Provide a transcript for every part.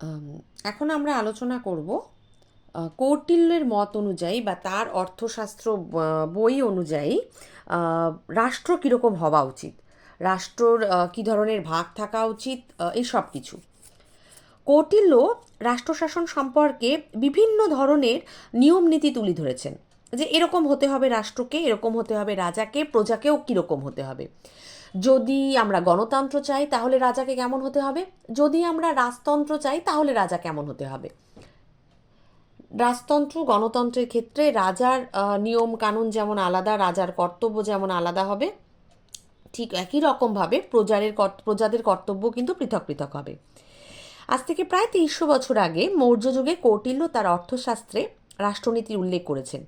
আম, এখন আমরা আলোচনা করব কৌটিল্যের মত অনুযায়ী বা তার অর্থশাস্ত্র বই অনুযায়ী আহ, রাষ্ট্র কীরকম হওয়া উচিত, রাষ্ট্রর কী ধরনের ভাগ থাকা উচিত, এই সব কিছু। কৌটিল্য রাষ্ট্রশাসন সম্পর্কে বিভিন্ন ধরনের নিয়ম নীতি তুলে ধরেছেন, যে এরকম হতে হবে রাষ্ট্রকে, এরকম হতে হবে রাজাকে, প্রজাকেও কীরকম হতে হবে। যদি আমরা গণতন্ত্র চাই তাহলে রাজাকে কেমন হতে হবে, যদি আমরা রাজতন্ত্র চাই তাহলে রাজা কেমন হতে হবে। রাজতন্ত্র গণতন্ত্রের ক্ষেত্রে রাজার নিয়ম কানুন যেমন আলাদা, রাজার কর্তব্য যেমন আলাদা হবে, ঠিক একই রকমভাবে প্রজাদের কর্তব্য কিন্তু পৃথক পৃথক হবে। আজ থেকে প্রায় ৩০০ বছর আগে মৌর্য যুগে কৌটিল্য তার অর্থশাস্ত্রে রাষ্ট্রনীতির উল্লেখ করেছেন।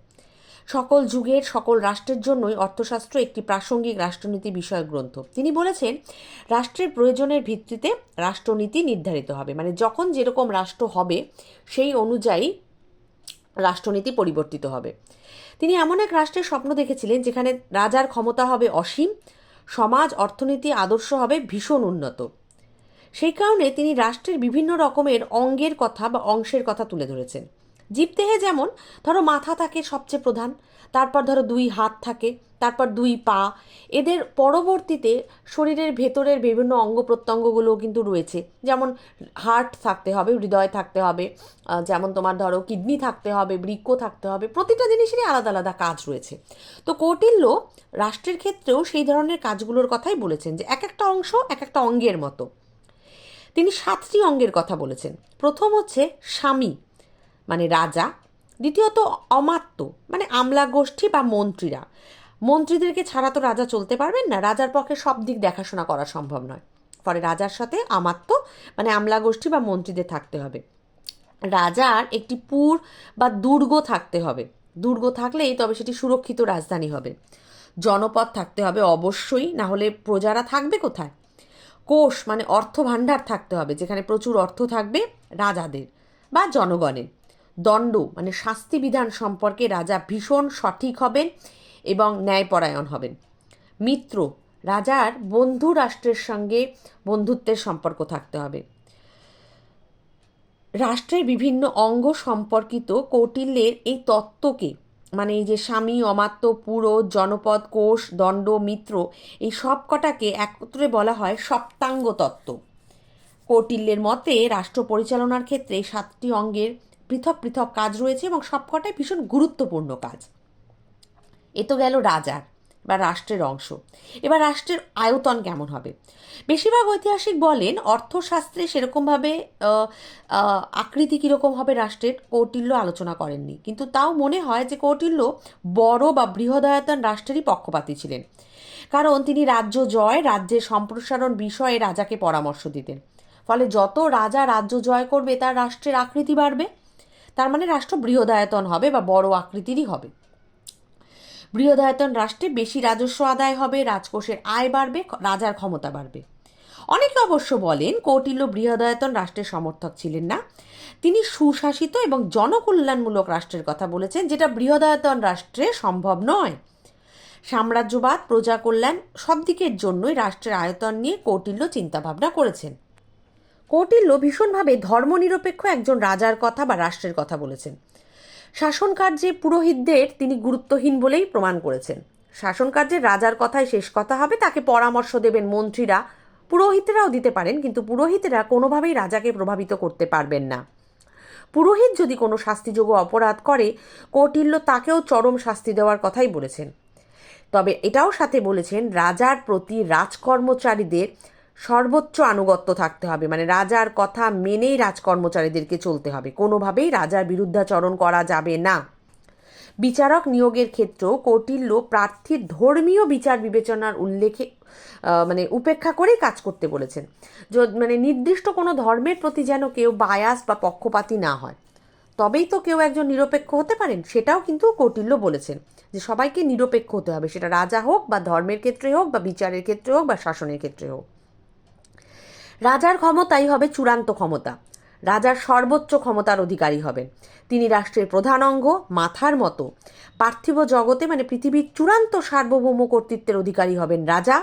সকল যুগের সকল রাষ্ট্রের জন্যই অর্থশাস্ত্র একটি প্রাসঙ্গিক রাষ্ট্রনীতি বিষয়ক গ্রন্থ। তিনি বলেছেন, রাষ্ট্রের প্রয়োজনের ভিত্তিতে রাষ্ট্রনীতি নির্ধারিত হবে, মানে যখন যেরকম রাষ্ট্র হবে সেই অনুযায়ী রাষ্ট্রনীতি পরিবর্তিত হবে। তিনি এমন এক রাষ্ট্রের স্বপ্ন দেখেছিলেন যেখানে রাজার ক্ষমতা হবে অসীম, সমাজ অর্থনীতি আদর্শ হবে ভীষণ উন্নত। সেই কারণে তিনি রাষ্ট্রের বিভিন্ন রকমের অঙ্গের কথা বা অংশের কথা তুলে ধরেছেন। জীবদেহে যেমন ধরো মাথা থাকে সবচেয়ে প্রধান, তারপর ধরো 2 হাত থাকে, তারপর 2 পা, এদের পরবর্তীতে শরীরের ভেতরের বিভিন্ন অঙ্গ প্রত্যঙ্গগুলোও কিন্তু রয়েছে। যেমন হার্ট থাকতে হবে, হৃদয় থাকতে হবে, যেমন তোমার ধরো কিডনি থাকতে হবে, বৃক্ক থাকতে হবে, প্রতিটা জিনিসেরই আলাদা আলাদা কাজ রয়েছে। তো কৌটিল্য রাষ্ট্রের ক্ষেত্রেও সেই ধরনের কাজগুলোর কথাই বলেছেন, যে এক একটা অংশ এক একটা অঙ্গের মতো। তিনি 7টি অঙ্গের কথা বলেছেন। প্রথম হচ্ছে স্বামী, মানে রাজা। দ্বিতীয়ত অমাত্য, মানে আমলা গোষ্ঠী বা মন্ত্রীরা। মন্ত্রীদেরকে ছাড়া তো রাজা চলতে পারবেন না, রাজার পক্ষে সব দিক দেখাশোনা করা সম্ভব নয়। ফলে রাজার সাথে আমাত্য, মানে আমলা গোষ্ঠী বা মন্ত্রীদের থাকতে হবে। রাজার একটি পুর বা দুর্গ থাকতে হবে, দুর্গ থাকলেই তবে সেটি সুরক্ষিত রাজধানী হবে। জনপদ থাকতে হবে অবশ্যই, না হলে প্রজারা থাকবে কোথায়। কোষ, মানে অর্থ ভাণ্ডার থাকতে হবে, যেখানে প্রচুর অর্থ থাকবে রাজাদের বা জনগণের। দণ্ড, মানে শাস্তি বিধান সম্পর্কে রাজা ভীষণ সঠিক হবেন এবং ন্যায়পরায়ণ হবেন। মিত্র, রাজার বন্ধু রাষ্ট্রের সঙ্গে বন্ধুত্বের সম্পর্ক থাকতে হবে। রাষ্ট্রের বিভিন্ন অঙ্গ সম্পর্কিত কৌটিল্যের এই তত্ত্বকে, মানে এই যে স্বামী, অমাত্য, পুর, জনপদ, কোষ, দণ্ড, মিত্র, এই সব কটাকে একত্রে বলা হয় সপ্তাঙ্গ তত্ত্ব। কৌটিল্যের মতে রাষ্ট্র পরিচালনার ক্ষেত্রে 7টি অঙ্গের পৃথক পৃথক কাজ রয়েছে এবং সবকটাই ভীষণ গুরুত্বপূর্ণ কাজ। এ তো গেল রাজার বা রাষ্ট্রের অংশ। এবার রাষ্ট্রের আয়তন কেমন হবে। বেশিরভাগ ঐতিহাসিক বলেন অর্থশাস্ত্রে সেরকমভাবে আকৃতি কীরকম হবে রাষ্ট্রের কৌটিল্য আলোচনা করেননি, কিন্তু তাও মনে হয় যে কৌটিল্য বড় বা বৃহদায়তন রাষ্ট্রেরই পক্ষপাতী ছিলেন। কারণ তিনি রাজ্য জয়, রাজ্যের সম্প্রসারণ বিষয়ে রাজাকে পরামর্শ দিতেন। ফলে যত রাজা রাজ্য জয় করবে তার রাষ্ট্রের আকৃতি বাড়বে, তার মানে রাষ্ট্র বৃহদায়তন হবে বা বড় আকৃতিরই হবে। বৃহদায়তন রাষ্ট্রে বেশি রাজস্ব আদায় হবে, রাজকোষের আয় বাড়বে, রাজার ক্ষমতা বাড়বে। অনেকে অবশ্য বলেন কৌটিল্য বৃহদায়তন রাষ্ট্রের সমর্থক ছিলেন না, তিনি সুশাসিত এবং জনকল্যাণমূলক রাষ্ট্রের কথা বলেছেন, যেটা বৃহদায়তন রাষ্ট্রে সম্ভব নয়। সাম্রাজ্যবাদ, প্রজা কল্যাণ সব দিকের জন্যই রাষ্ট্রের আয়তন নিয়ে কৌটিল্য চিন্তাভাবনা করেছেন। কৌটিল্য ভীষণভাবে ধর্মনিরপেক্ষ একজন রাজার কথা বা রাষ্ট্রের কথা বলেছেন। শাসন কার্যে পুরোহিতদের তিনি গুরুত্বহীন বলেই প্রমাণ করেছেন। শাসন কার্যে রাজার কথাই শেষ কথা হবে, তাকে পরামর্শ দেবেন মন্ত্রীরা, পুরোহিতরাও দিতে পারেন, কিন্তু পুরোহিতরা কোনোভাবেই রাজাকে প্রভাবিত করতে পারবেন না। পুরোহিত যদি কোনো শাস্তিযোগ্য অপরাধ করে, কৌটিল্য তাকেও চরম শাস্তি দেওয়ার কথাই বলেছেন। তবে এটাও সাথে বলেছেন রাজার প্রতি রাজকর্মচারীদের সর্বোচ্চ আনুগত্য থাকতে হবে, মানে রাজার কথা মেনেই রাজকর্মচারীদেরকে চলতে হবে, কোনোভাবেই রাজার বিরুদ্ধাচরণ করা যাবে না। বিচারক নিয়োগের ক্ষেত্রেও কৌটিল্য প্রার্থীর ধর্মীয় বিচার বিবেচনার উল্লেখে মানে উপেক্ষা করেই কাজ করতে বলেছেন। মানে নির্দিষ্ট কোনো ধর্মের প্রতি যেন কেউ বায়াস বা পক্ষপাতী না হয়, তবেই তো কেউ একজন নিরপেক্ষ হতে পারেন। সেটাও কিন্তু কৌটিল্য বলেছেন, যে সবাইকে নিরপেক্ষ হতে হবে, সেটা রাজা হোক বা ধর্মের ক্ষেত্রে হোক বা বিচারের ক্ষেত্রে হোক বা শাসনের ক্ষেত্রে হোক। রাজার ক্ষমতাই হবে চূড়ান্ত ক্ষমতা, রাজার সর্বোচ্চ ক্ষমতার অধিকারী হবেন। তিনি রাষ্ট্রের প্রধান অঙ্গ, মাথার মতো। পার্থিব জগতে, মানে পৃথিবীর চূড়ান্ত সার্বভৌম কর্তৃত্বের অধিকারী হবেন রাজা।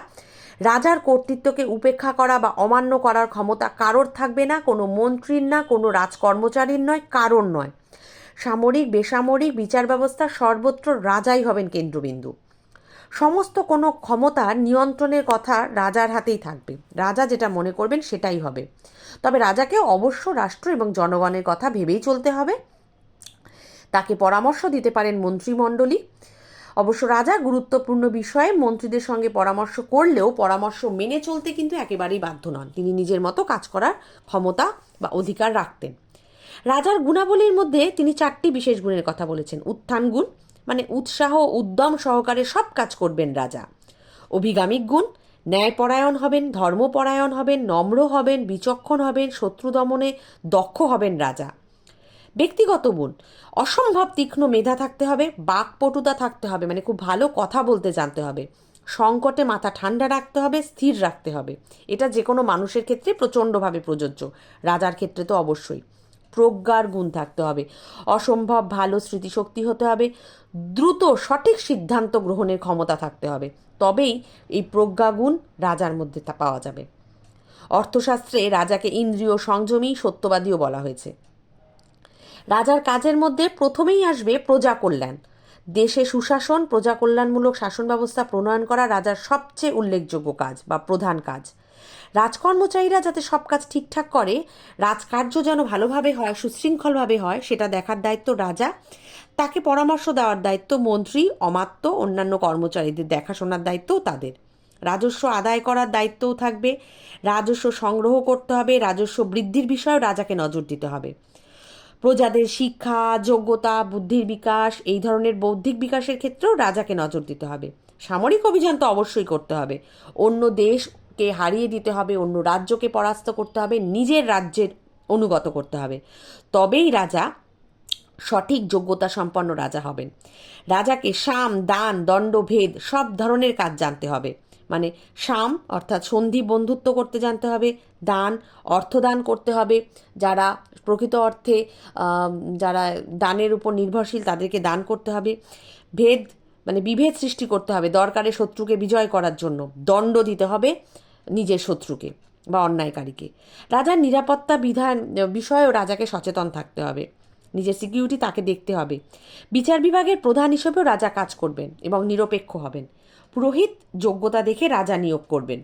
রাজার কর্তৃত্বকে উপেক্ষা করা বা অমান্য করার ক্ষমতা কারোর থাকবে না, কোনো মন্ত্রীর না, কোনো রাজকর্মচারীর নয়, কারোর নয়। সামরিক বেসামরিক বিচার ব্যবস্থা সর্বত্র রাজাই হবেন কেন্দ্রবিন্দু। সমস্ত কোনো ক্ষমতার নিয়ন্ত্রণের কথা রাজার হাতেই থাকবে। রাজা যেটা মনে করবেন সেটাই হবে। তবে রাজাকে অবশ্য রাষ্ট্র এবং জনগণের কথা ভেবেই চলতে হবে। তাকে পরামর্শ দিতে পারেন মন্ত্রিমণ্ডলী। অবশ্য রাজা গুরুত্বপূর্ণ বিষয়ে মন্ত্রীদের সঙ্গে পরামর্শ করলেও পরামর্শ মেনে চলতে কিন্তু একেবারেই বাধ্য নন। তিনি নিজের মতো কাজ করার ক্ষমতা বা অধিকার রাখতেন। রাজার গুণাবলীর মধ্যে তিনি 4টি বিশেষ গুণের কথা বলেছেন। উত্থান গুণ, মানে উৎসাহ উদ্যম সহকারে সব কাজ করবেন রাজা। অভিগামিক গুণ, ন্যায়পরায়ণ হবেন, ধর্মপরায়ণ হবেন, নম্র হবেন, বিচক্ষণ হবেন, শত্রু দমনে দক্ষ হবেন রাজা। ব্যক্তিগত গুণ, অসম্ভব তীক্ষ্ণ মেধা থাকতে হবে, বাকপটুতা থাকতে হবে, মানে খুব ভালো কথা বলতে জানতে হবে, সংকটে মাথা ঠান্ডা রাখতে হবে, স্থির রাখতে হবে। এটা যে কোনো মানুষের ক্ষেত্রে প্রচণ্ডভাবে প্রযোজ্য, রাজার ক্ষেত্রে তো অবশ্যই। প্রজ্ঞার গুণ থাকতে হবে, অসম্ভব ভালো স্মৃতিশক্তি হতে হবে, দ্রুত সঠিক সিদ্ধান্ত গ্রহণের ক্ষমতা থাকতে হবে। তবেই এই প্রজ্ঞাগুণ রাজার মধ্যে তা পাওয়া যাবে। অর্থশাস্ত্রে রাজাকে ইন্দ্রিয় সংযমী সত্যবাদীও বলা হয়েছে। রাজার কাজের মধ্যে প্রথমেই আসবে প্রজা কল্যাণ। দেশে সুশাসন, প্রজা কল্যাণমূলক শাসন ব্যবস্থা প্রণয়ন করা রাজার সবচেয়ে উল্লেখযোগ্য কাজ বা প্রধান কাজ। রাজকর্মচারীরা যাতে সব কাজ ঠিকঠাক করে, রাজকার্য যেন ভালোভাবে হয়, সুশৃঙ্খলভাবে হয়, সেটা দেখার দায়িত্ব রাজা। তাকে পরামর্শ দেওয়ার দায়িত্ব মন্ত্রী, অমাত্য, অন্যান্য কর্মচারীদের দেখাশোনার দায়িত্বও তাদের। রাজস্ব আদায় করার দায়িত্বও থাকবে। রাজস্ব সংগ্রহ করতে হবে, রাজস্ব বৃদ্ধির বিষয়েও রাজাকে নজর দিতে হবে। প্রজাদের শিক্ষা, যোগ্যতা, বুদ্ধির বিকাশ, এই ধরনের বৌদ্ধিক বিকাশের ক্ষেত্রেও রাজাকে নজর দিতে হবে। সামরিক অভিযান তো অবশ্যই করতে হবে। অন্য দেশকে হারিয়ে দিতে হবে, অন্য রাজ্যকে পরাস্ত করতে হবে, নিজের রাজ্যের অনুগত করতে হবে। তবেই রাজা সঠিক যোগ্যতা সম্পন্ন রাজা হবেন। রাজাকে সাম, দান, দণ্ড, ভেদ সব ধরনের কাজ জানতে হবে। মানে সাম অর্থাৎ সন্ধি বন্ধুত্ব করতে জানতে হবে, দান অর্থদান করতে হবে, যারা প্রকৃত অর্থে যারা দানের উপর নির্ভরশীল তাদেরকে দান করতে হবে। ভেদ মানে বিভেদ সৃষ্টি করতে হবে দরকারে শত্রুকে বিজয় করার জন্য। দণ্ড দিতে হবে নিজের শত্রুকে বা অন্যায়কারীকে। রাজার নিরাপত্তা বিধান বিষয়েও রাজাকে সচেতন থাকতে হবে, নিজের সিকিউরিটি তাকে দেখতে হবে। বিচার বিভাগের প্রধান হিসেবেও রাজা কাজ করবেন এবং নিরপেক্ষ হবেন। পুরোহিত যোগ্যতা দেখে রাজা নিয়োগ করবেন।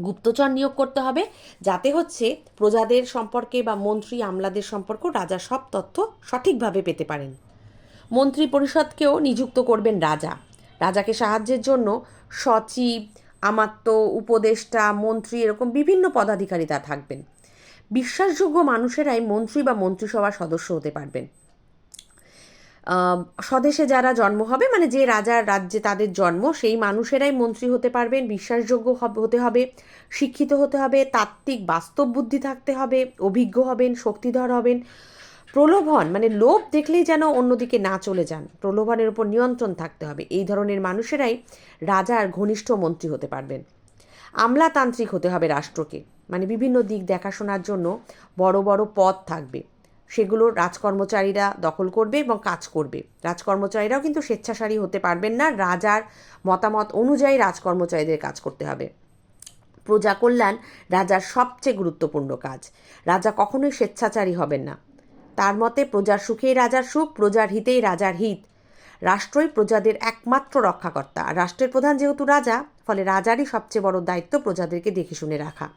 গুপ্তচর নিয়োগ করতে হবে, যাতে হচ্ছে প্রজাদের সম্পর্কে বা মন্ত্রী আমলাদের সম্পর্কে রাজা সব তথ্য সঠিকভাবে পেতে পারেন। মন্ত্রী পরিষদকেও নিযুক্ত করবেন রাজা। রাজাকে সাহায্যের জন্য সচিব, আমাত্য, উপদেষ্টা, মন্ত্রী এরকম বিভিন্ন পদাধিকারী তা থাকবেন। বিশ্বাসযোগ্য মানুষেরাই মন্ত্রী বা মন্ত্রিসভার সদস্য হতে পারবেন। স্বদেশে যারা জন্ম হবে, মানে যে রাজার রাজ্যে তাদের জন্ম, সেই মানুষেরাই মন্ত্রী হতে পারবেন। বিশ্বাসযোগ্য হতে হবে, শিক্ষিত হতে হবে, তাত্ত্বিক বাস্তব বুদ্ধি থাকতে হবে, অভিজ্ঞ হবেন, শক্তিধর হবেন। প্রলোভন মানে লোভ দেখলেই যেন অন্যদিকে না চলে যান, প্রলোভনের উপর নিয়ন্ত্রণ থাকতে হবে। এই ধরনের মানুষেরাই রাজার ঘনিষ্ঠ মন্ত্রী হতে পারবেন। আমলাতান্ত্রিক হতে হবে রাষ্ট্রকে, মানে বিভিন্ন দিক দেখাশোনার জন্য বড় বড় পদ থাকবে, সেগুলো রাজকর্মচারীরা দখল করবে এবং কাজ করবে। রাজকর্মচারীরাও কিন্তু স্বেচ্ছাচারী হতে পারবেন না, রাজার মতামত অনুযায়ী রাজকর্মচারীদের কাজ করতে হবে। প্রজা কল্যাণ রাজার সবচেয়ে গুরুত্বপূর্ণ কাজ। রাজা কখনোই স্বেচ্ছাচারী হবেন না। তার মতে প্রজার সুখেই রাজার সুখ, প্রজার হিতেই রাজার হিত। রাষ্ট্রই প্রজাদের একমাত্র রক্ষাকর্তা। আর রাষ্ট্রের প্রধান যেহেতু রাজা, ফলে রাজারই সবচেয়ে বড় দায়িত্ব প্রজাদেরকে দেখে শুনে রাখা।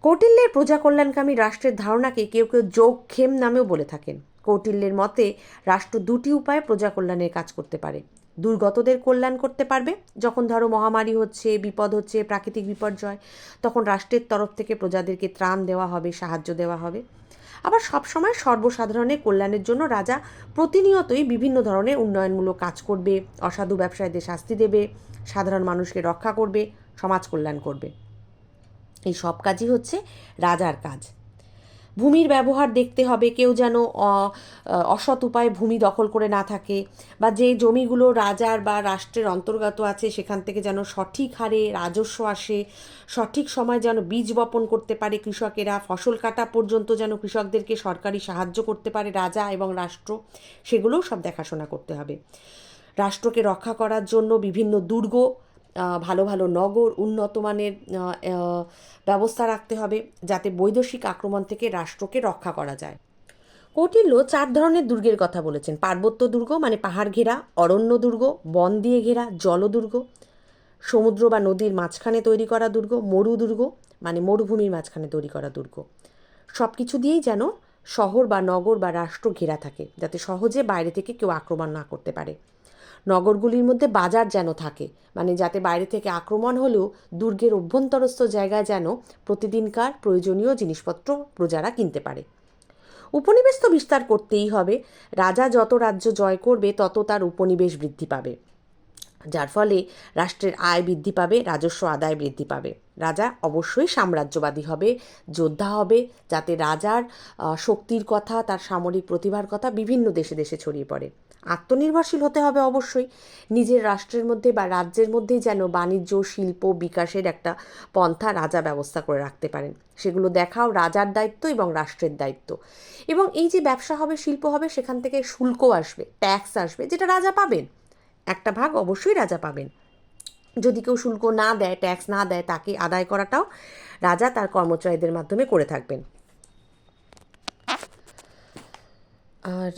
কৌটিল্যের প্রজা কল্যাণকামী রাষ্ট্রের ধারণাকে কেউ কেউ যোগক্ষেম নামেও বলে থাকেন। কৌটিল্যের মতে রাষ্ট্র দুটি উপায়ে প্রজা কল্যাণের কাজ করতে পারে। দুর্গতদের কল্যাণ করতে পারবে, যখন ধরো মহামারী হচ্ছে, বিপদ হচ্ছে, প্রাকৃতিক বিপর্যয়, তখন রাষ্ট্রের তরফ থেকে প্রজাদেরকে ত্রাণ দেওয়া হবে, সাহায্য দেওয়া হবে। আবার সবসময় সর্বসাধারণের কল্যাণের জন্য রাজা প্রতিনিয়তই বিভিন্ন ধরনের উন্নয়নমূলক কাজ করবে, অসাধু ব্যবসায়ীদের শাস্তি দেবে, সাধারণ মানুষকে রক্ষা করবে, সমাজ কল্যাণ করবে। এই সব কাজই হচ্ছে রাজার কাজ। ভূমির ব্যবহার দেখতে হবে, কেউ যেন অসৎ উপায়ে ভূমি দখল করে না থাকে, বা যে জমিগুলো রাজার বা রাষ্ট্রের অন্তর্গত আছে সেখান থেকে যেন সঠিক হারে রাজস্ব আসে, সঠিক সময় যেন বীজ বপন করতে পারে কৃষকেরা, ফসল কাটা পর্যন্ত যেন কৃষকদেরকে সরকারি সাহায্য করতে পারে রাজা এবং রাষ্ট্র, সেগুলোও সব দেখাশোনা করতে হবে। রাষ্ট্রকে রক্ষা করার জন্য বিভিন্ন দুর্গ ভালো ভালো নগর, উন্নত মানের ব্যবস্থা রাখতে হবে, যাতে বৈদেশিক আক্রমণ থেকে রাষ্ট্রকে রক্ষা করা যায়। কৌটিল্য 4 ধরনের দুর্গের কথা বলেছেন: পার্বত্য দুর্গ মানে পাহাড় ঘেরা, অরণ্য দুর্গ, বন দিয়ে ঘেরা জলদুর্গ, সমুদ্র বা নদীর মাঝখানে তৈরি করা দুর্গ, মরু দুর্গ মানে মরুভূমির মাঝখানে তৈরি করা দুর্গ। সব কিছু দিয়েই যেন শহর বা নগর বা রাষ্ট্র ঘেরা থাকে, যাতে সহজে বাইরে থেকে কেউ আক্রমণ না করতে পারে। নগরগুলির মধ্যে বাজার যেন থাকে, মানে যাতে বাইরে থেকে আক্রমণ হলেও দুর্গের অভ্যন্তরস্থ জায়গায় যেন প্রতিদিনকার প্রয়োজনীয় জিনিসপত্র প্রজারা কিনতে পারে। উপনিবেশ তো বিস্তার করতেই হবে। রাজা যত রাজ্য জয় করবে তত তার উপনিবেশ বৃদ্ধি পাবে, যার ফলে রাষ্ট্রের আয় বৃদ্ধি পাবে, রাজস্ব আদায় বৃদ্ধি পাবে। রাজা অবশ্যই সাম্রাজ্যবাদী হবে, যোদ্ধা হবে, যাতে রাজার শক্তির কথা, তার সামরিক প্রতিভার কথা বিভিন্ন দেশে দেশে ছড়িয়ে পড়ে। আত্মনির্ভরশীল হতে হবে অবশ্যই। নিজের রাষ্ট্রের মধ্যে বা রাজ্যের মধ্যেই যেন বাণিজ্য শিল্প বিকাশের একটা পন্থা রাজা ব্যবস্থা করে রাখতে পারেন। সেগুলো দেখাও রাজার দায়িত্ব এবং রাষ্ট্রের দায়িত্ব। এবং এই যে ব্যবসা হবে, শিল্প হবে, সেখান থেকে শুল্ক আসবে, ট্যাক্স আসবে, যেটা রাজা পাবেন। একটা ভাগ অবশ্যই রাজা পাবেন। যদি কেউ শুল্ক না দেয়, ট্যাক্স না দেয়, তাকে আদায় করাটাও রাজা তার কর্মচারীদের মাধ্যমে করে থাকবেন। আর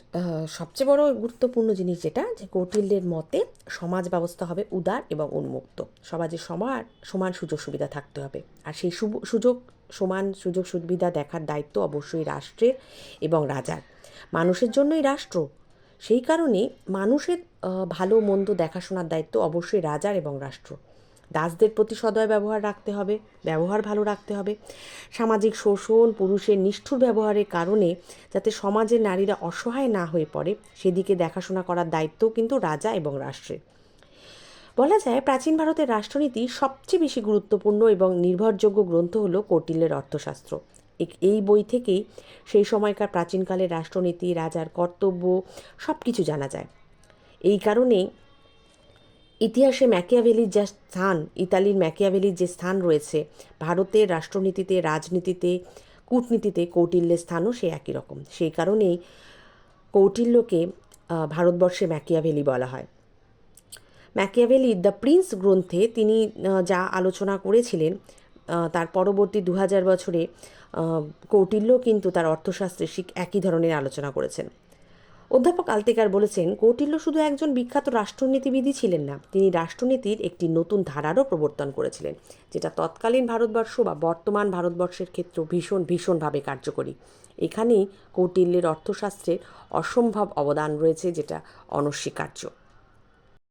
সবচেয়ে বড় গুরুত্বপূর্ণ জিনিস যেটা, যে কৌটিল্যের মতে সমাজ ব্যবস্থা হবে উদার এবং উন্মুক্ত। সমাজে সমান সুযোগ সুবিধা থাকতে হবে, আর সেই সমান সুযোগ সুবিধা দেখার দায়িত্ব অবশ্যই রাষ্ট্রের এবং রাজার। মানুষের জন্যই রাষ্ট্র, সেই কারণে মানুষের ভালো মন্দ দেখাশোনার দায়িত্ব অবশ্যই রাজার এবং রাষ্ট্র। দাসদের প্রতি সদয় ব্যবহার ভালো রাখতে হবে। সামাজিক শোষণ, পুরুষের নিষ্ঠুর ব্যবহারের কারণে যাতে সমাজের নারীরা অসহায় না হয়ে পড়ে, সেদিকে দেখাশোনা করার দায়িত্বও কিন্তু রাজা এবং রাষ্ট্রের। বলা যায় প্রাচীন ভারতের রাষ্ট্রনীতি সবচেয়ে বেশি গুরুত্বপূর্ণ এবং নির্ভরযোগ্য গ্রন্থ হলো কৌটিল্যের অর্থশাস্ত্র। এই বই থেকেই সেই সময়কার প্রাচীনকালের রাষ্ট্রনীতি, রাজার কর্তব্য সব কিছু জানা যায়। এই কারণেই ইতিহাসে ম্যাকিয়াভেলির যা স্থান, ইতালির ম্যাকিয়াভেলির যে স্থান রয়েছে, ভারতের রাষ্ট্রনীতিতে, রাজনীতিতে, কূটনীতিতে কৌটিল্যের স্থানও সে একই রকম। সেই কারণেই কৌটিল্যকে ভারতবর্ষে ম্যাকিয়াভেলি বলা হয়। ম্যাকিয়াভেলি দ্য প্রিন্স গ্রন্থে তিনি যা আলোচনা করেছিলেন, তার পরবর্তী 2000 বছরে কৌটিল্য কিন্তু তার অর্থশাস্ত্রে একই ধরনের আলোচনা করেছেন। অধ্যাপক আলতেকার বলেছেন, কৌটিল্য শুধু একজন বিখ্যাত রাষ্ট্রনীতিবিদই ছিলেন না, তিনি রাষ্ট্রনীতির একটি নতুন ধারারও প্রবর্তন করেছিলেন, যেটা তৎকালীন ভারতবর্ষ বা বর্তমান ভারতবর্ষের ক্ষেত্রে ভীষণভাবে কার্যকরী। এখানেই কৌটিল্যের অর্থশাস্ত্রের অসম্ভব অবদান রয়েছে, যেটা অনস্বীকার্য।